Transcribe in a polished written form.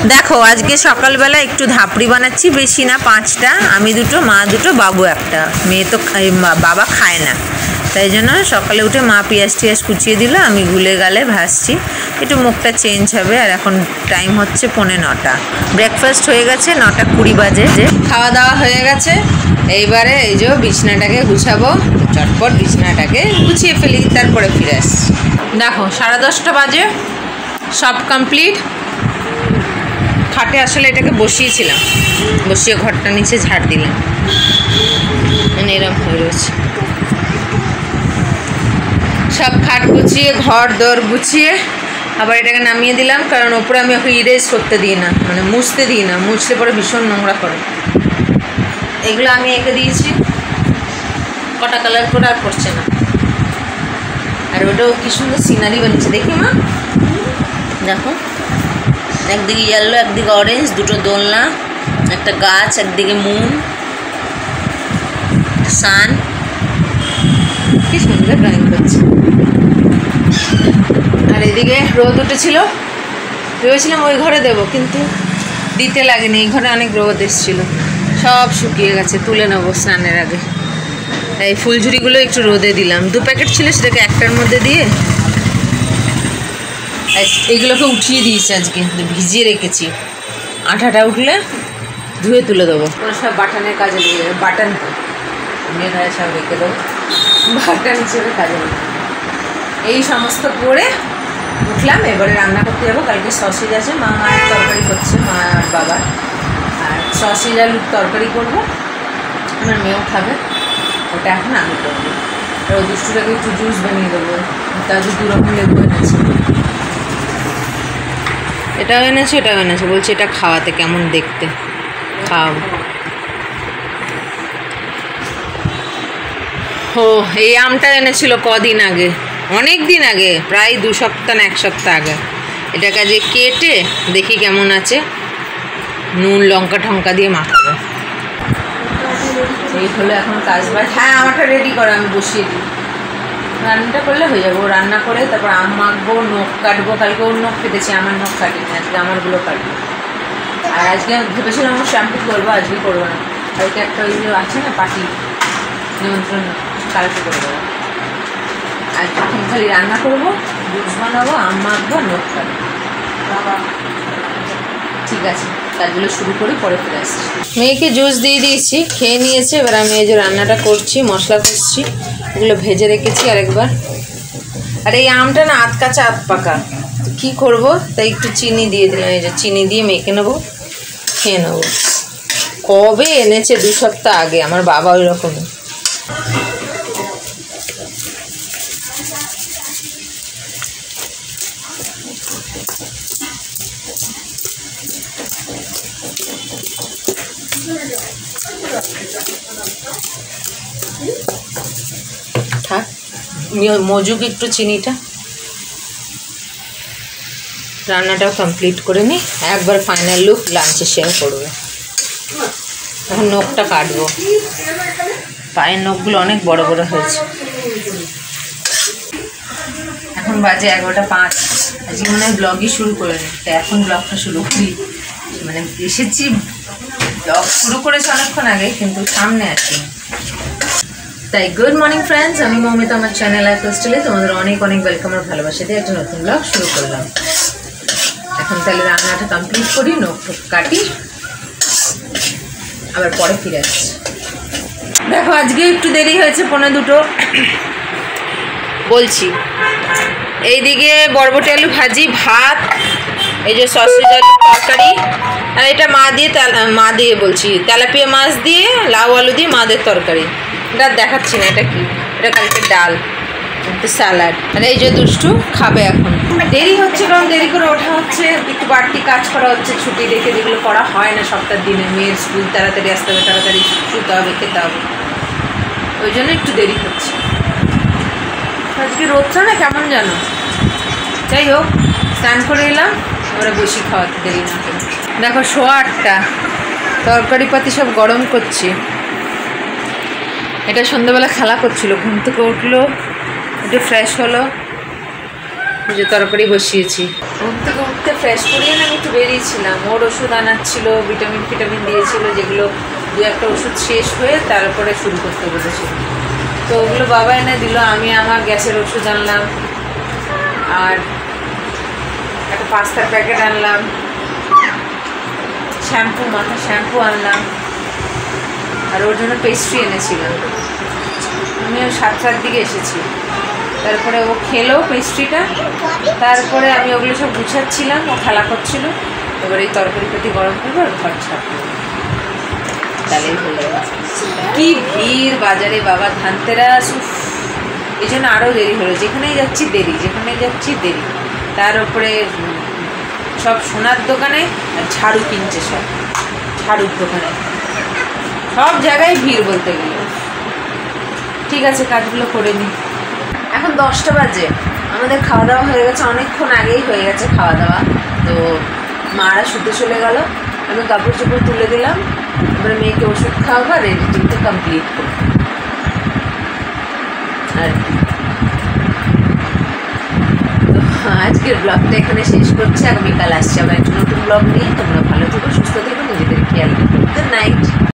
দেখো আজকে সকালবেলা একটু ধাপড়ি বানাচ্ছি, বেশি না, 5টা, আমি 2টো, মা 2টো, বাবু 1টা। মেয়ে তো বাবা খায় না, তাই জন্য সকালে উঠে মা পেঁয়াজ টিয়াজ কুচিয়ে দিল, আমি গুলে গালে ভাসছি, একটু মুখটা চেঞ্জ হবে। আর এখন টাইম হচ্ছে 9:45। ব্রেকফাস্ট হয়ে গেছে, 9:20 বাজে, যে খাওয়া দাওয়া হয়ে গেছে। এইবারে এই যে বিছনাটাকে গুছাবো, চটপট বিছনাটাকে গুছিয়ে ফেলি, তারপরে ফিরে আসছি। দেখো 10:30 বাজে, সব কমপ্লিট। খাটে আসলে এটাকে বসিয়েছিলাম, বসিয়ে ঘরটা নিচে ঝাড় দিলাম, মানে এরকম হয়ে রয়েছে। সব খাট গুছিয়ে ঘর দর গুছিয়ে আবার এটাকে নামিয়ে দিলাম, কারণ ওপরে আমি ওকে ইরেজ করতে দিই না, মানে মুছতে দিই না, মুছলে পরে ভীষণ নোংরা করে। এগুলো আমি এঁকে দিয়েছি, কটা কালার করে আর করছে না। আর ওটাও কি সুন্দর সিনারি বানিয়েছে, দেখি মা, দেখো, একদিকে ইয়েলো একদিকে অরেঞ্জ, 2টো দোলনা, একটা গাছ, একদিকে মুন, সান, কি সুন্দর ড্রয়িং করছে। আর এদিকে রোদ উঠেছিল, ভেবেছিলাম ওই ঘরে দেবো, কিন্তু দিতে লাগেনি, এই ঘরে অনেক রোদ এসেছিল, সব শুকিয়ে গেছে, তুলে নেবো স্নানের আগে। এই ফুলঝুরিগুলো একটু রোদে দিলাম, 2 প্যাকেট ছিল, সেটাকে একটার মধ্যে দিয়ে এইগুলোকে উঠিয়ে দিয়েছি, আজকে ভিজিয়ে রেখেছি, আঠাটা উঠলে ধুয়ে তুলে দেবো। ওরা সব বাটানের কাজে লেগে যাবে, বাটান তো মেয়েরা সব রেখে দেবো, বাটান হিসেবে কাজে লেগে। এই সমস্ত করে উঠলাম, এবারে রান্না করতে যাবো। কালকে সসেজ আছে, মায়ের তরকারি করছে, মা আর বাবা, আর সসেজ আলুর তরকারি করবো, আমার মেয়েও খাবে, ওটা এখন আমি করবো। আর ওই দুষ্টুটাকে একটু জুস বানিয়ে দেবো, তাদের 2 রকম লেবু এনেছে, এটাও এনেছে এটাও এনেছে, বলছে এটা খাওয়াতে, কেমন দেখতে, খাও। ও এই আমটা এনেছিল কদিন আগে, অনেক দিন আগে, প্রায় 2 সপ্তাহ না 1 সপ্তাহ আগে। এটাকে আজকে কেটে দেখি কেমন আছে, নুন লঙ্কা ঠঙ্কা দিয়ে মাখাবো। এই হলো এখন কাজ বাজ। হ্যাঁ, আমারটা রেডি করো, আমি বসিয়ে দিই, রান্নাটা করলে হয়ে যাবো। রান্না করে তারপর আম মাখবো, নখ কাটবো, কালকে ওর নখ কেটেছি, আমার নখ কাটিনি, আজকে আমারগুলো কাটবো। আর আজকে ভেবেছিলাম আমার শ্যাম্পু করবো, আজকে করবো না, কালকে একটা ওই যে আছে না পার্টি নিমন্ত্রণ, কালকে করবো। আজকে খালি রান্না করবো, জুস বানাবো, আম মাখবো, নখ কাটবো। ঠিক আছে, কাজগুলো শুরু করি, পরে ফিরে আসছি। মেয়েকে জুস দিয়ে দিয়েছি, খেয়ে নিয়েছে। এবার আমি এই যে রান্নাটা করছি, মশলা কষছি, এগুলো ভেজে রেখেছি আরেকবার। আর এই আমটা না আধ কাঁচা আধ পাকা, কী করবো, তাই একটু চিনি দিয়ে দিলাম, এই যে চিনি দিয়ে মেখে নেবো, খেয়ে নেবো। কবে এনেছে, 2 সপ্তাহ আগে, আমার বাবা ওই রকমই। থাক, মজুক একটু চিনিটা। রান্নাটাও কমপ্লিট করে নিই, একবার ফাইনাল লুক লাঞ্চে শেয়ার করবে। এখন নখটা কাটবো, পায়ের নখগুলো অনেক বড় বড় হয়েছে। এখন বাজে 11:05, আজকে মনে হয় ব্লগই শুরু করে নিই, তাই এখন ব্লগটা শুরু করি। মানে এসেছি, ব্লগ শুরু করেছি অনেকক্ষণ আগে, কিন্তু সামনে আছি। তাই গুড মর্নিং ফ্রেন্ডস, আমি মৌমিতা, আমার চ্যানেল লাইফস্টাইলে তোমাদের অনেক অনেক ওয়েলকাম আর ভালোবাসা দিয়ে একটা নতুন ব্লগ শুরু করলাম। এখন তাহলে রান্নাটা কমপ্লিট করি, নখ কাটি, আবার পরে ফিরে আসছি। দেখো আজকে একটু দেরি হয়েছে, 1:45 বলছি। এইদিকে বরবটি আলু ভাজি, ভাত, এই যে সসেজ আলু তরকারি, আর এটা মা দিয়ে বলছি তেলাপিয়া মাছ দিয়ে, লাউ আলু দিয়ে মাদের তরকারি। এটা দেখাচ্ছি না, এটা কি, এটা কালকে ডাল, স্যালাড। আর এই যে দুষ্টু খাবে। এখন দেরি হচ্ছে, কারণ দেরি করে ওঠা হচ্ছে, একটু বাড়তি কাজ করা হচ্ছে, ছুটি দেখে, যেগুলো করা হয় না সপ্তাহের দিনে। মেয়ের স্কুল তাড়াতাড়ি আসতে হবে, তাড়াতাড়ি শুতে হবে, খেতে হবে, ওই জন্য একটু দেরি হচ্ছে। আজকে রোদটা না কেমন জানো। যাই হোক, স্নান করে এলাম, ওরা বসি খাওয়াতে দেরি না করে। দেখো 8:15, তরকারি পাতি সব গরম করছি। এটা সন্ধ্যাবেলা খেলা করছিল, ঘুম থেকে উঠলো, একটু ফ্রেশ হলো, যে তরকারি বসিয়েছি। ঘুম থেকে উঠতে ফ্রেশ করিয়ে না আমি একটু বেরিয়েছিলাম, ওর ওষুধ আনাচ্ছিল, ভিটামিন ফিটামিন দিয়েছিল, যেগুলো দু একটা ওষুধ শেষ হয়ে তারপরে শুরু করতে বলেছিল। তো ওগুলো বাবা এনে দিল, আমি আমার গ্যাসের ওষুধ আনলাম, আর একটা পাস্তার প্যাকেট আনলাম, শ্যাম্পু, মাথা শ্যাম্পু আনলাম, আর ওর জন্য পেস্ট্রি এনেছিলাম। আমি ওই 7টার দিকে এসেছি, তারপরে ও খেলো পেস্ট্রিটা, তারপরে আমি ওগুলো সব গুছাচ্ছিলাম, ও খেলা করছিল। এবার এই তরকারি পেটি গরম করবো আর ঘর ছাড়বো, তাহলেই হয়ে যাবে। কি ভিড় বাজারে বাবা, ধানতেরাস, এই জন্য আরও দেরি হলো। যেখানেই যাচ্ছি দেরি, যেখানেই যাচ্ছি দেরি। তার উপরে সব সোনার দোকানে আর ঝাড়ু কিনছে, সব ঝাড়ুর দোকানে, সব জায়গায় ভিড় বলতে গেলে। ঠিক আছে, কাজগুলো করে নিই। এখন 10টা বাজে, আমাদের খাওয়া দাওয়া হয়ে গেছে, অনেকক্ষণ আগেই হয়ে গেছে খাওয়া দাওয়া। তো মারা শুতে চলে গেল, আমি কাপড় চোপড় তুলে দিলাম, এবারে মেয়েকে ওষুধ খাওয়াবো আর এডিটিংটা কমপ্লিট করবো। আর তো আজকের ব্লগটা এখানে শেষ করছি, আগামীকাল আসছি আবার একটা নতুন ব্লগ নিয়ে। তোমরা ভালো থেকো, সুস্থ থেকো, নিজেদের খেয়াল রাখো।